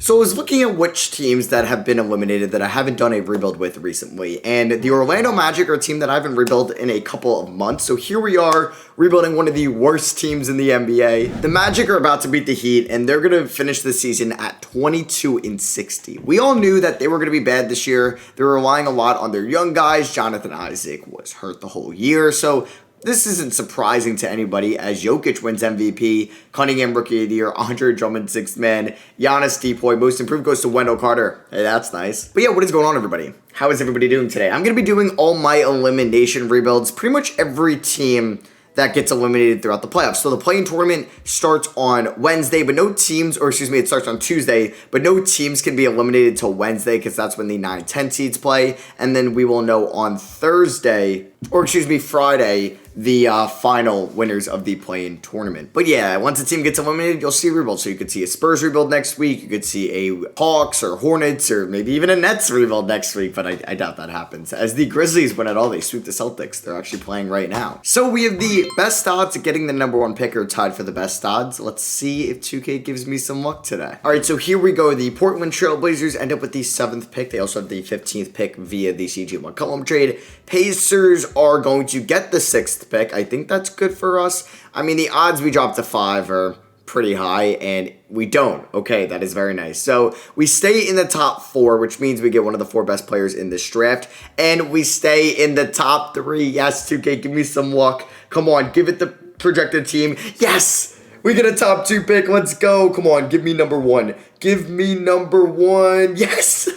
So I was looking at which teams that have been eliminated that I haven't done a rebuild with recently, and the Orlando Magic are a team that I haven't rebuilt in a couple of months, so here we are rebuilding one of the worst teams in the NBA. The Magic are about to beat the Heat, and they're going to finish the season at 22-60. We all knew that they were going to be bad this year. They were relying a lot on their young guys. Jonathan Isaac was hurt the whole year, so this isn't surprising to anybody as Jokic wins MVP, Cunningham Rookie of the Year, Andre Drummond Sixth Man, Giannis Depoy, Most Improved goes to Wendell Carter. Hey, that's nice. But yeah, what is going on, everybody? How is everybody doing today? I'm going to be doing all my elimination rebuilds, pretty much every team that gets eliminated throughout the playoffs. So the play-in tournament starts on Wednesday, but no teams, or excuse me, it starts on Tuesday, but no teams can be eliminated till Wednesday because that's when the 9-10 seeds play. And then we will know on Thursday, or excuse me, Friday, the final winners of the play-in tournament. But yeah, once a team gets eliminated, you'll see a rebuild. So you could see a Spurs rebuild next week. You could see a Hawks or Hornets or maybe even a Nets rebuild next week. But I doubt that happens. As the Grizzlies win it all, they sweep the Celtics. They're actually playing right now. So we have the best odds of getting the number one pick or tied for the best odds. Let's see if 2K gives me some luck today. All right, so here we go. The Portland Trail Blazers end up with the 7th pick. They also have the 15th pick via the CJ McCollum trade. Pacers are going to get the 6th pick. I think that's good for us. I mean, the odds we drop to 5 are pretty high, and we don't. Okay, that is very nice. So we stay in the top 4, which means we get one of the 4 best players in this draft, and we stay in the top 3. Yes, 2K, give me some luck. Come on, give it the projected team. Yes! We get a top 2 pick. Let's go. Come on, give me number 1. Give me number 1. Yes!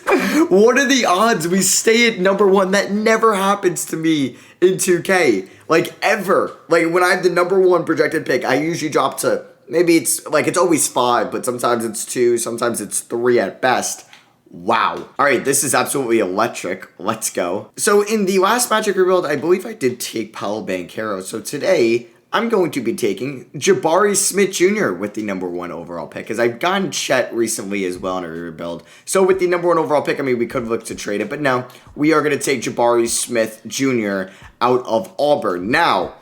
What are the odds we stay at number 1? That never happens to me in 2K. Like, ever. Like, when I have the number 1 projected pick, I usually drop to, maybe it's always 5, but sometimes it's 2, sometimes it's 3 at best. Wow. All right, this is absolutely electric. Let's go. So in the last Magic rebuild, I believe I did take Paolo Banchero. So today, I'm going to be taking Jabari Smith Jr. with the number 1 overall pick, because I've gotten Chet recently as well in a rebuild. So with the number 1 overall pick, I mean, we could have looked to trade it, but no, we are going to take Jabari Smith Jr. out of Auburn. Now,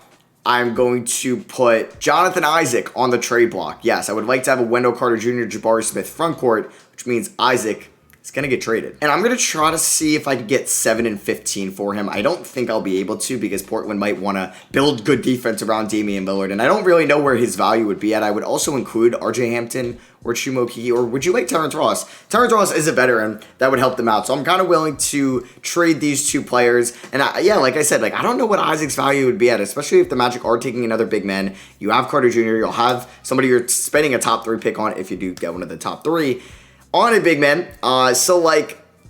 I'm going to put Jonathan Isaac on the trade block. Yes, I would like to have a Wendell Carter Jr., Jabari Smith frontcourt, which means Isaac is going to get traded. And I'm going to try to see if I can get 7 and 15 for him. I don't think I'll be able to because Portland might want to build good defense around Damian Lillard. And I don't really know where his value would be at. I would also include RJ Hampton or Chuma Okeke, or would you like Terrence Ross? Terrence Ross is a veteran. That would help them out. So I'm kind of willing to trade these 2 players. And yeah, like I said, I don't know what Isaac's value would be at, especially if the Magic are taking another big man. You have Carter Jr. You'll have somebody you're spending a top 3 pick on if you do get one of the top 3. On a big man. So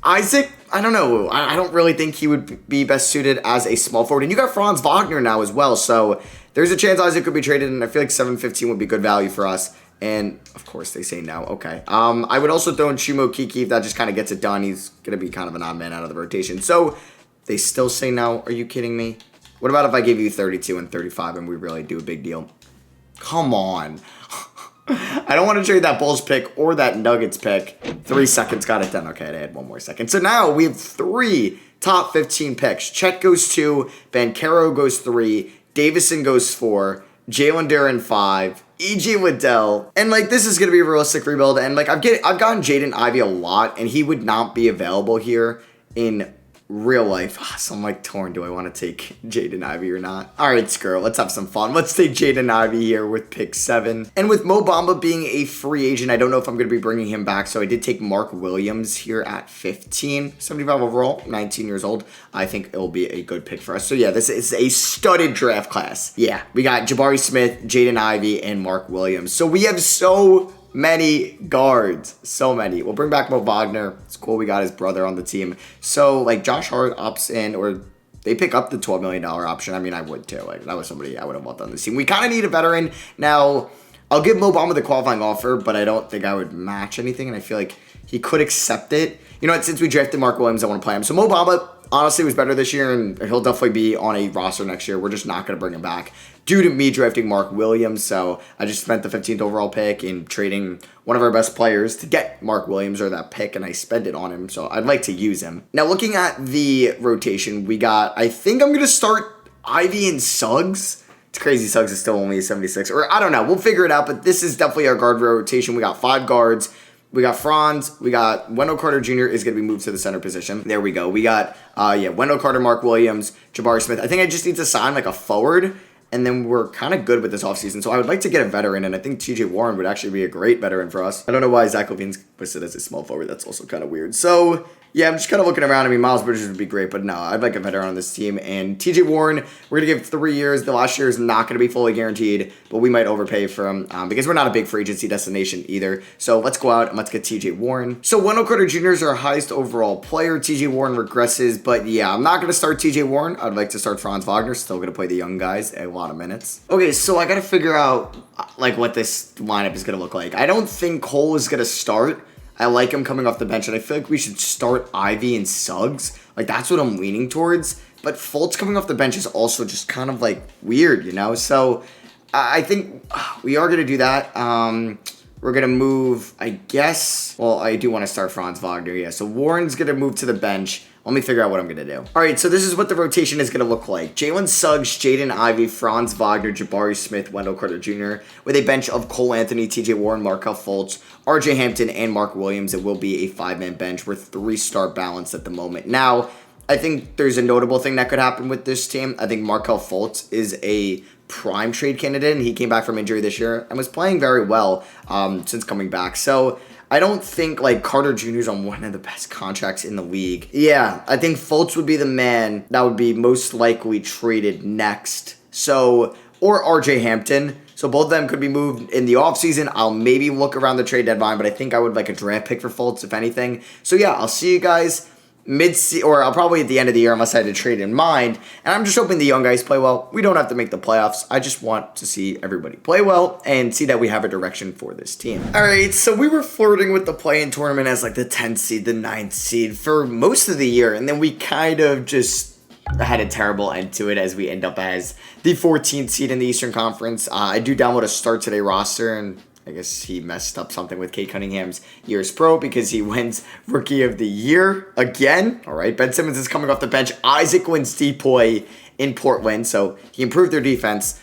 Isaac, I don't know. I don't really think he would be best suited as a small forward. And you got Franz Wagner now as well. So there's a chance Isaac could be traded. And I feel like 7-15 would be good value for us. And of course they say no. Okay. I would also throw in Chuma Okeke if that just kind of gets it done. He's going to be kind of an odd man out of the rotation. So they still say no. Are you kidding me? What about if I give you 32 and 35 and we really do a big deal? Come on. I don't want to trade that Bulls pick or that Nuggets pick. 3 seconds got it done. Okay, I had 1 more second. So now we have 3 top 15 picks. Chet goes 2, Banchero goes 3, Davison goes 4, Jalen Duren 5, E.J. Liddell. And this is going to be a realistic rebuild. And I've gotten Jaden Ivey a lot, and he would not be available here in real life. So I'm torn. Do I want to take Jaden Ivey or not? All right, screw it. Let's have some fun. Let's take Jaden Ivey here with pick 7. And with Mo Bamba being a free agent, I don't know if I'm going to be bringing him back. So I did take Mark Williams here at 15. 75 overall, 19 years old. I think it'll be a good pick for us. So yeah, this is a studded draft class. Yeah, we got Jabari Smith, Jaden Ivey, and Mark Williams. So we have so many guards. So many. We'll bring back Mo Wagner. It's cool we got his brother on the team. So, Josh Hart opts in, or they pick up the $12 million option. I mean, I would too. That was somebody I would have loved on this team. We kind of need a veteran. Now, I'll give Mo Bamba the qualifying offer, but I don't think I would match anything, and I feel like he could accept it. You know what? Since we drafted Mark Williams, I want to play him. So Mo Bamba honestly was better this year, and he'll definitely be on a roster next year. We're just not going to bring him back due to me drafting Mark Williams. So I just spent the 15th overall pick in trading one of our best players to get Mark Williams, or that pick, and I spent it on him. So I'd like to use him. Now, looking at the rotation, we got, I think I'm going to start Ivy and Suggs. It's crazy Suggs is still only a 76, or I don't know. We'll figure it out, but this is definitely our guard rotation. We got 5 guards. We got Franz. We got Wendell Carter Jr. is going to be moved to the center position. There we go. We got, Wendell Carter, Mark Williams, Jabari Smith. I think I just need to sign like a forward, and then we're kind of good with this offseason. So I would like to get a veteran, and I think TJ Warren would actually be a great veteran for us. I don't know why Zach LaVine's listed as a small forward. That's also kind of weird. So yeah, I'm just kind of looking around. I mean, Miles Bridges would be great, but no, I'd like a veteran on this team. And TJ Warren, we're going to give 3 years. The last year is not going to be fully guaranteed, but we might overpay for him because we're not a big free agency destination either. So let's go out and let's get TJ Warren. So Wendell Carter Jr. is our highest overall player. TJ Warren regresses, but yeah, I'm not going to start TJ Warren. I'd like to start Franz Wagner. Still going to play the young guys a lot of minutes. Okay, so I got to figure out like what this lineup is going to look like. I don't think Cole is going to start. I like him coming off the bench, and I feel like we should start Ivy and Suggs. Like, that's what I'm leaning towards. But Fultz coming off the bench is also just kind of, like, weird, you know? So, I think we are going to do that. We're going to move, I guess... Well, I do want to start Franz Wagner, yeah. So, Warren's going to move to the bench. Let me figure out what I'm going to do. All right, so this is what the rotation is going to look like. Jalen Suggs, Jaden Ivey, Franz Wagner, Jabari Smith, Wendell Carter Jr. with a bench of Cole Anthony, TJ Warren, Markelle Fultz, RJ Hampton, and Mark Williams. It will be a 5-man bench. We're 3-star balanced at the moment. Now, I think there's a notable thing that could happen with this team. I think Markelle Fultz is a prime trade candidate, and he came back from injury this year and was playing very well since coming back. So I don't think, like, Carter Jr. is on one of the best contracts in the league. Yeah, I think Fultz would be the man that would be most likely traded next. So, or RJ Hampton. So both of them could be moved in the offseason. I'll maybe look around the trade deadline, but I think I would like a draft pick for Fultz, if anything. So yeah, I'll see you guys or I'll probably at the end of the year unless I had a trade in mind. And I'm just hoping the young guys play well. We don't have to make the playoffs. I just want to see everybody play well and see that we have a direction for this team. All right, so we were flirting with the play-in tournament as like the 10th seed, the 9th seed for most of the year. And then we kind of just had a terrible end to it as we end up as the 14th seed in the Eastern Conference. I do download a start today roster, and I guess he messed up something with Kate Cunningham's years pro because he wins Rookie of the Year again. All right, Ben Simmons is coming off the bench. Isaac wins DPOY in Portland, so he improved their defense.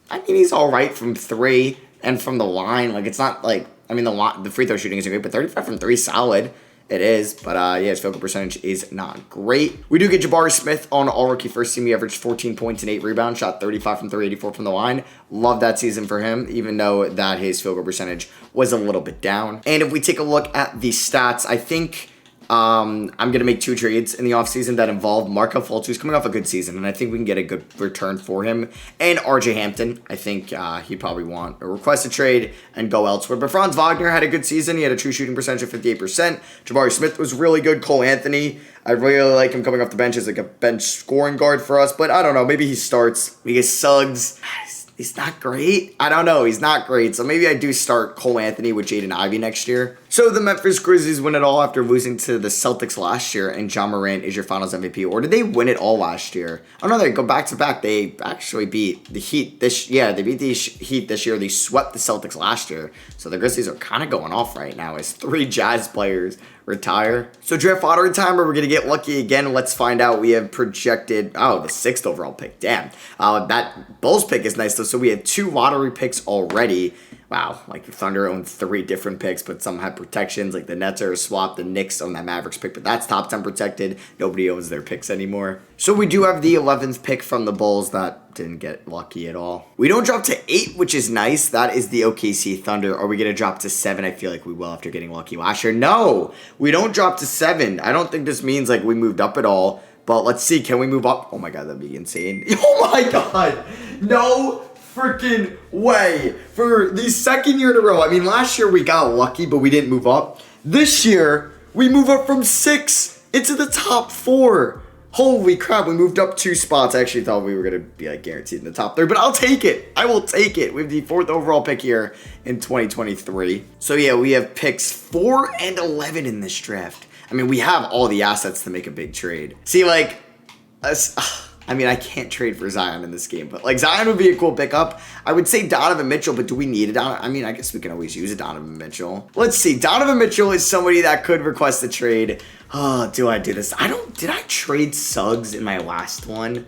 I mean, he's all right from 3 and from the line. Like, it's not like, I mean, the free throw shooting isn't great, but 35 from 3 is solid. It is, but yeah, his field goal percentage is not great. We do get Jabari Smith on all-rookie first team. He averaged 14 points and 8 rebounds, shot 35 from 3, 84 from the line. Love that season for him, even though that his field goal percentage was a little bit down. And if we take a look at the stats, I think I'm going to make 2 trades in the offseason that involve Markelle Fultz, who's coming off a good season, and I think we can get a good return for him. And RJ Hampton, I think he'd probably want a request a trade and go elsewhere. But Franz Wagner had a good season. He had a true shooting percentage of 58%. Jabari Smith was really good. Cole Anthony, I really like him coming off the bench as like a bench scoring guard for us. But I don't know. Maybe he starts. We get Suggs. He's not great. I don't know. He's not great. So maybe I do start Cole Anthony with Jaden Ivey next year. So the Memphis Grizzlies win it all after losing to the Celtics last year, and John Morant is your finals MVP. Or did they win it all last year? Oh no, they go back to back. They actually beat the Heat this year. They beat the Heat this year. They swept the Celtics last year. So the Grizzlies are kind of going off right now as 3 Jazz players retire. So draft lottery time, or we're going to get lucky again. Let's find out. We have projected, the 6th overall pick. Damn. That Bulls pick is nice though. So we have 2 lottery picks already. Wow, like the Thunder own 3 different picks, but some have protections. Like the Nets are a swap, the Knicks own that Mavericks pick, but that's top 10 protected. Nobody owns their picks anymore. So we do have the 11th pick from the Bulls that didn't get lucky at all. We don't drop to 8, which is nice. That is the OKC Thunder. Are we going to drop to 7? I feel like we will after getting lucky last year. No, we don't drop to 7. I don't think this means like we moved up at all, but let's see. Can we move up? Oh my God, that'd be insane. Oh my God. No freaking way. For the 2nd year in a row. I mean, last year we got lucky, but we didn't move up. This year, we move up from 6 into the top 4. Holy crap, we moved up 2 spots. I actually thought we were going to be like guaranteed in the top 3, but I'll take it. I will take it. We have the 4th overall pick here in 2023. So yeah, we have picks 4 and 11 in this draft. I mean, we have all the assets to make a big trade. See, like, I mean, I can't trade for Zion in this game, but like Zion would be a cool pickup. I would say Donovan Mitchell, but do we need a Donovan? I mean, I guess we can always use a Donovan Mitchell. Let's see. Donovan Mitchell is somebody that could request a trade. Oh, do I do this? Did I trade Suggs in my last one?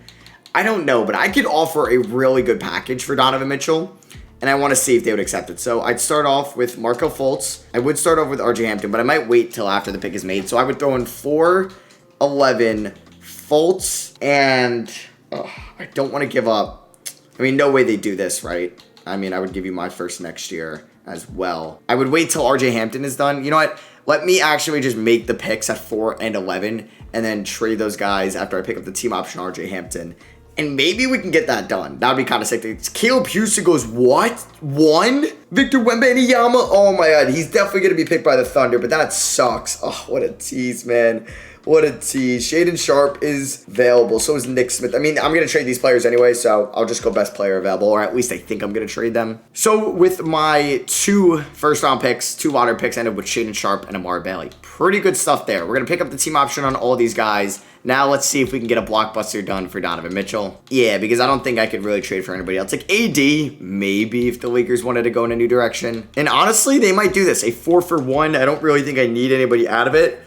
I don't know, but I could offer a really good package for Donovan Mitchell. and I want to see if they would accept it. So I'd start off with Marco Fultz. I would start off with RJ Hampton, but I might wait till after the pick is made. So I would throw in 4, 11, Fultz, and I don't want to give up. I mean, no way they do this, right? I mean, I would give you my first next year as well. I would wait till RJ Hampton is done. You know what? Let me actually just make the picks at 4 and 11 and then trade those guys after I pick up the team option RJ Hampton. And maybe we can get that done. That would be kind of sick. Caleb Houston goes, what? 1? Victor Wembanyama? Oh my god, he's definitely going to be picked by the Thunder, but that sucks. Oh, what a tease, man. What a tease. Shaedon Sharpe is available. So is Nick Smith. I mean, I'm going to trade these players anyway, so I'll just go best player available, or at least I think I'm going to trade them. So with my 2 first-round picks, 2 lottery picks, ended with Shaedon Sharpe and Amari Bailey. Pretty good stuff there. We're going to pick up the team option on all these guys. Now let's see if we can get a blockbuster done for Donovan Mitchell. Yeah, because I don't think I could really trade for anybody else. Like AD, maybe if the Lakers wanted to go in a new direction. And honestly, they might do this. A 4-for-1. I don't really think I need anybody out of it.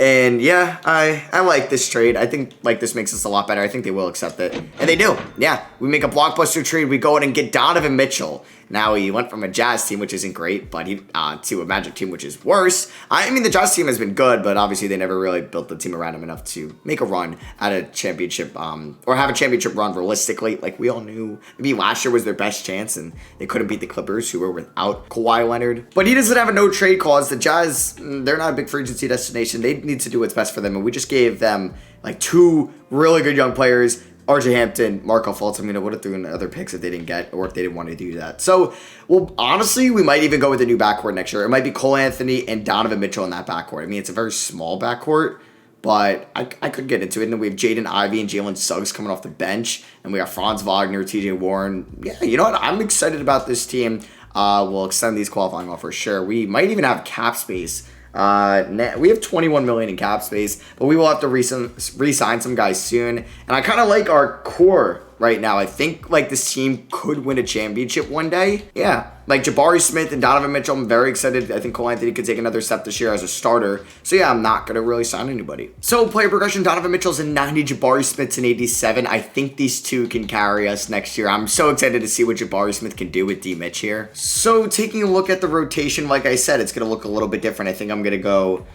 And yeah, I like this trade. I think like this makes us a lot better. I think they will accept it. And they do. Yeah, we make a blockbuster trade. We go in and get Donovan Mitchell. Now he went from a Jazz team, which isn't great, but he to a Magic team, which is worse. I mean, the Jazz team has been good, but obviously they never really built the team around him enough to make a run at a championship, or have a championship run realistically. Like we all knew, maybe last year was their best chance, and they couldn't beat the Clippers, who were without Kawhi Leonard. But he doesn't have a no trade clause. The Jazz, they're not a big free agency destination. They need to do what's best for them, and we just gave them like 2 really good young players. RJ Hampton, Marco Fultz. I mean, I would have threw in other picks if they didn't get, or if they didn't want to do that. So, well, honestly, we might even go with a new backcourt next year. It might be Cole Anthony and Donovan Mitchell in that backcourt. I mean, it's a very small backcourt, but I could get into it. And then we have Jaden Ivey and Jalen Suggs coming off the bench. And we got Franz Wagner, TJ Warren. Yeah, you know what? I'm excited about this team. We'll extend these qualifying offers, sure. We might even have cap space. We have $21 million in cap space, but we will have to re-sign some guys soon. And I kind of like our core right now. I think like this team could win a championship one day. Yeah, like Jabari Smith and Donovan Mitchell. I'm very excited. I think Cole Anthony could take another step this year as a starter. So yeah, I'm not gonna really sign anybody. So player progression: Donovan Mitchell's in 90, Jabari Smith's in 87. I think these 2 can carry us next year. I'm so excited to see what Jabari Smith can do with D Mitch here. So taking a look at the rotation, like I said, it's gonna look a little bit different. I think I'm gonna go.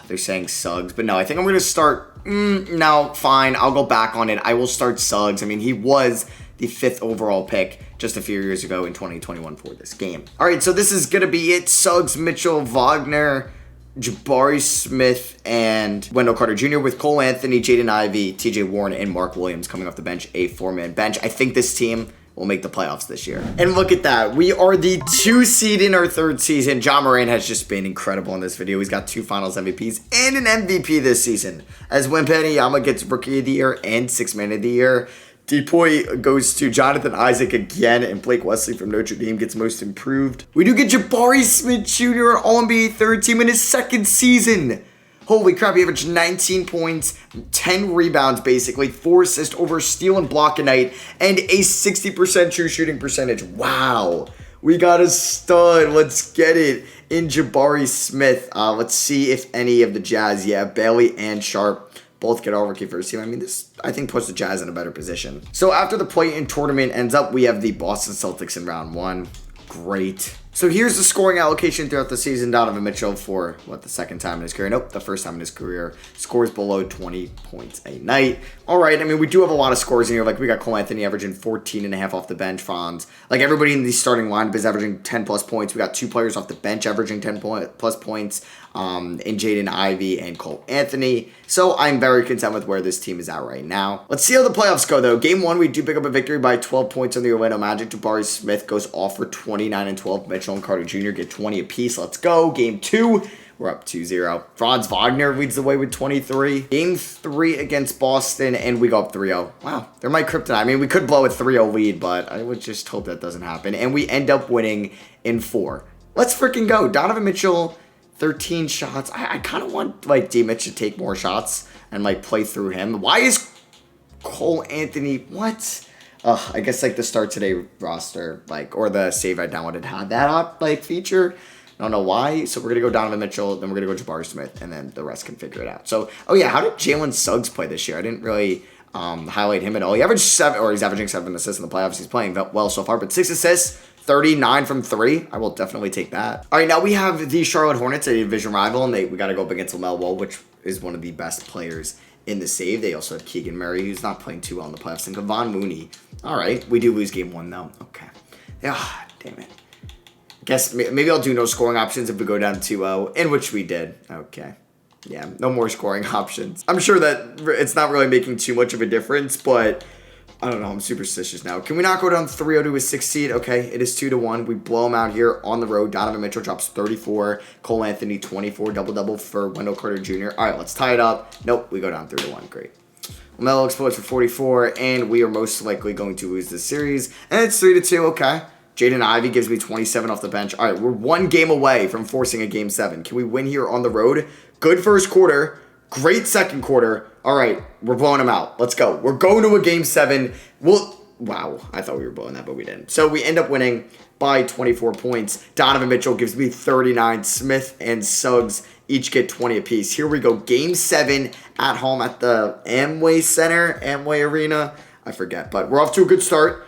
They're saying Suggs, but no, I think I'm gonna start. No, fine. I'll go back on it. I will start Suggs. I mean, he was the 5th overall pick just a few years ago in 2021 for this game. All right, so this is going to be it. Suggs, Mitchell, Wagner, Jabari Smith, and Wendell Carter Jr. with Cole Anthony, Jaden Ivey, TJ Warren, and Mark Williams coming off the bench, a 4-man bench. I think this team will make the playoffs this year. And look at that. We are the 2 seed in our 3rd season. Ja Morant has just been incredible in this video. He's got 2 finals MVPs and an MVP this season. As Wembanyama gets Rookie of the Year and 6th Man of the Year. Depoy goes to Jonathan Isaac again, and Blake Wesley from Notre Dame gets Most Improved. We do get Jabari Smith Jr., All-NBA 3rd team in his 2nd season. Holy crap, he averaged 19 points, 10 rebounds basically, 4 assists, over steal and block a night, and a 60% true shooting percentage. Wow. We got a stud. Let's get it in Jabari Smith. Let's see if any of the Jazz, Bailey and Sharpe both get all rookie first team. I mean, this, I think, puts the Jazz in a better position. So after the play-in tournament ends up, we have the Boston Celtics in round 1. Great. So here's the scoring allocation throughout the season. Donovan Mitchell for, the 2nd time in his career? Nope, the 1st time in his career. Scores below 20 points a night. All right, I mean, we do have a lot of scores in here. Like, we got Cole Anthony averaging 14.5 off the bench. Franz. Like, everybody in the starting lineup is averaging 10-plus points. We got 2 players off the bench averaging 10-plus points. In Jaden Ivey and Cole Anthony. So I'm very content with where this team is at right now. Let's see how the playoffs go, though. Game 1, we do pick up a victory by 12 points on the Orlando Magic. Jabari Smith goes off for 29 and 12. Mitchell and Carter Jr. get 20 apiece. Let's go. Game 2, we're up 2-0. Franz Wagner leads the way with 23. Game 3 against Boston, and we go up 3-0. Wow, they're my kryptonite. I mean, we could blow a 3-0 lead, but I would just hope that doesn't happen. And we end up winning in 4. Let's freaking go. Donovan Mitchell, 13 shots. I kind of want, D Mitch to take more shots and, play through him. Why is Cole Anthony, what? I guess, the Start Today roster, or the Save I downloaded had that up, feature. I don't know why. So we're going to go Donovan Mitchell, then we're going to go Jabari Smith, and then the rest can figure it out. So, how did Jalen Suggs play this year? I didn't really highlight him at all. He averaged 7, or he's averaging 7 assists in the playoffs. He's playing well so far, but 6 assists, 39 from 3. I will definitely take that. All right, now we have the Charlotte Hornets, a division rival, and we got to go up against LaMelo Ball, which is one of the best players in the save. They also have Keegan Murray, who's not playing too well in the playoffs, and Kevon Mooney. All right, we do lose game 1, though. Okay. Ah, damn it. Guess maybe I'll do no scoring options if we go down 2-0, in which we did. Okay. Yeah, no more scoring options. I'm sure that it's not really making too much of a difference, but I don't know. I'm superstitious now. Can we not go down 3-0 to a 6 seed? Okay, it is 2-1. We blow them out here on the road. Donovan Mitchell drops 34. Cole Anthony 24. Double-double for Wendell Carter Jr. All right, let's tie it up. Nope, we go down 3-1. Great. LaMelo explodes for 44, and we are most likely going to lose this series. And it's 3-2. Okay. Jaden Ivey gives me 27 off the bench. All right, we're 1 game away from forcing a game 7. Can we win here on the road? Good first quarter. Great second quarter. All right, we're blowing them out. Let's go. We're going to a game 7. Wow, I thought we were blowing that, but we didn't. So we end up winning by 24 points. Donovan Mitchell gives me 39. Smith and Suggs each get 20 apiece. Here we go. Game 7 at home at the Amway Arena. I forget, but we're off to a good start.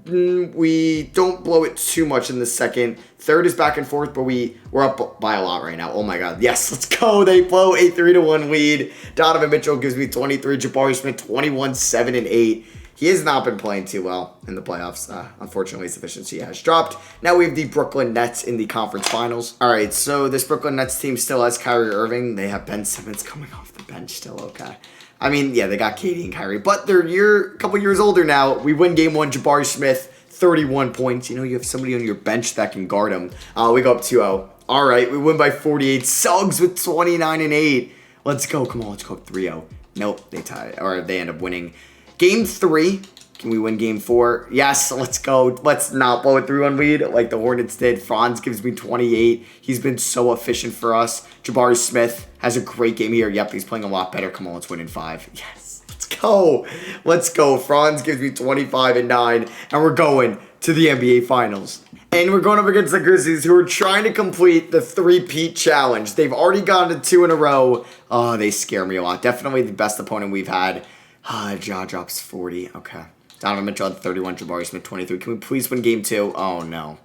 We don't blow it too much in the second. Third is back and forth, but we're up by a lot right now. Oh my god. Yes, let's go. They blow a 3-1 lead. Donovan Mitchell gives me 23. Jabari Smith 21, 7 and 8. He has not been playing too well in the playoffs. Unfortunately, his efficiency has dropped. Now we have the Brooklyn Nets in the conference finals. All right, so this Brooklyn Nets team still has Kyrie Irving. They have Ben Simmons coming off the bench still. Okay. I mean, yeah, they got Katie and Kyrie, but they're a couple years older now. We win game 1. Jabari Smith, 31 points. You know, you have somebody on your bench that can guard him. We go up 2-0. All right, we win by 48. Suggs with 29 and 8. Let's go. Come on, let's go up 3-0. Nope, they tie, or they end up winning. Game 3. Can we win game 4? Yes, let's go. Let's not blow a 3-1 lead like the Hornets did. Franz gives me 28. He's been so efficient for us. Jabari Smith has a great game here. Yep, he's playing a lot better. Come on, let's win in 5. Yes, let's go. Let's go. Franz gives me 25 and 9. And we're going to the NBA Finals. And we're going up against the Grizzlies, who are trying to complete the 3-peat challenge. They've already gone to 2 in a row. Oh, they scare me a lot. Definitely the best opponent we've had. Ja drops 40. Okay. Donovan Mitchell had 31. Jabari Smith 23. Can we please win game 2? Oh, no.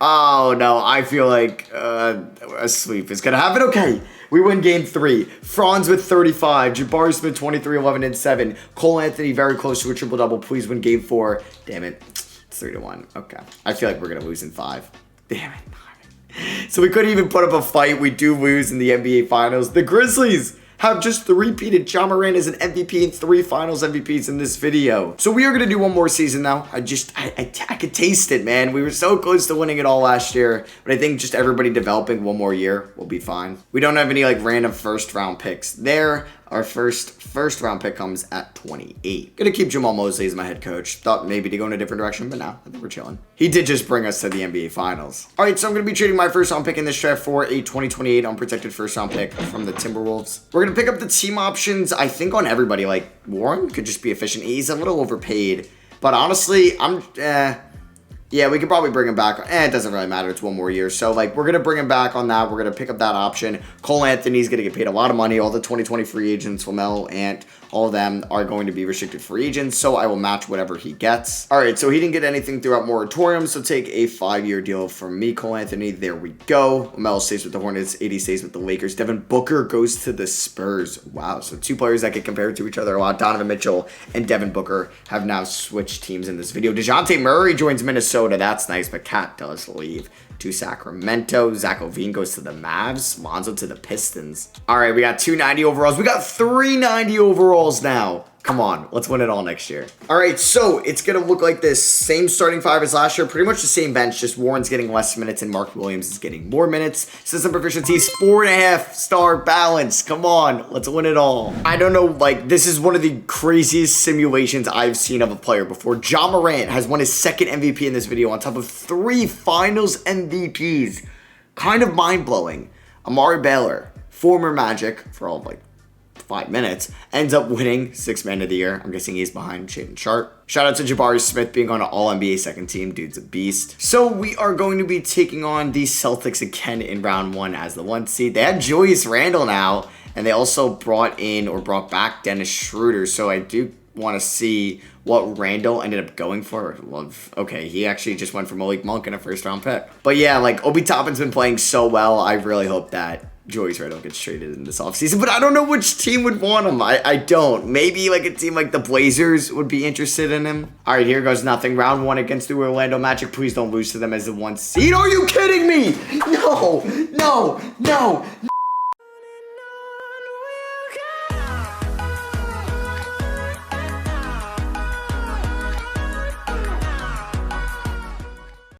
Oh, no. I feel like a sweep is going to happen. Okay. We win game 3. Franz with 35. Jabari Smith 23, 11, and 7. Cole Anthony very close to a triple-double. Please win game 4. Damn it. It's 3-1. Okay. I feel like we're going to lose in 5. Damn it. So we couldn't even put up a fight. We do lose in the NBA Finals. The Grizzlies have just repeated. Ja Morant is an MVP and 3 finals MVPs in this video. So we are going to do one more season now. I could taste it, man. We were so close to winning it all last year. But I think just everybody developing one more year will be fine. We don't have any like random first round picks there. Our first round pick comes at 28. Gonna keep Jamal Mosley as my head coach. Thought maybe to go in a different direction, but now I think we're chilling. He did just bring us to the NBA Finals. All right, so I'm gonna be trading my first round pick in this draft for a 2028 unprotected first round pick from the Timberwolves. We're gonna pick up the team options, I think, on everybody. Like Warren could just be efficient. He's a little overpaid, but honestly, yeah, we could probably bring him back. It doesn't really matter. It's one more year. So, like, we're going to bring him back on that. We're going to pick up that option. Cole Anthony's going to get paid a lot of money. All the 2020 free agents, LaMelo, Ant, all of them are going to be restricted free agents. So, I will match whatever he gets. All right, so he didn't get anything throughout moratorium. So, take a 5-year deal from me, Cole Anthony. There we go. LaMelo stays with the Hornets. AD stays with the Lakers. Devin Booker goes to the Spurs. Wow, so 2 players that get compared to each other a lot. Donovan Mitchell and Devin Booker have now switched teams in this video. DeJounte Murray joins Minnesota. That's nice, but Cat does leave to Sacramento. Zach LaVine goes to the Mavs. Lonzo to the Pistons. All right, we got 290 overalls. We got 390 overalls now. Come on, let's win it all next year. All right, so it's going to look like this. Same starting 5 as last year. Pretty much the same bench, just Warren's getting less minutes and Mark Williams is getting more minutes. System proficiencies, 4.5-star balance. Come on, let's win it all. I don't know, like, this is one of the craziest simulations I've seen of a player before. Ja Morant has won his 2nd MVP in this video on top of 3 finals MVPs. Kind of mind-blowing. Amari Baylor, former Magic, for all of, like, 5 minutes, ends up winning 6th Man of the Year. I'm guessing he's behind Shaedon Sharpe. Shout out to Jabari Smith being on an All-NBA second team. Dude's a beast. So we are going to be taking on the Celtics again in round 1 as the 1 seed. They have Julius Randle now, and they also brought back Dennis Schroeder. So I do want to see what Randall ended up going for. Okay, he actually just went for Malik Monk in a first-round pick. But yeah, like, Obi Toppin's been playing so well. I really hope that Julius Randle gets traded in this offseason, but I don't know which team would want him. I don't. Maybe like a team like the Blazers would be interested in him. All right, here goes nothing. Round 1 against the Orlando Magic. Please don't lose to them as the 1 seed. Are you kidding me? No, no, no.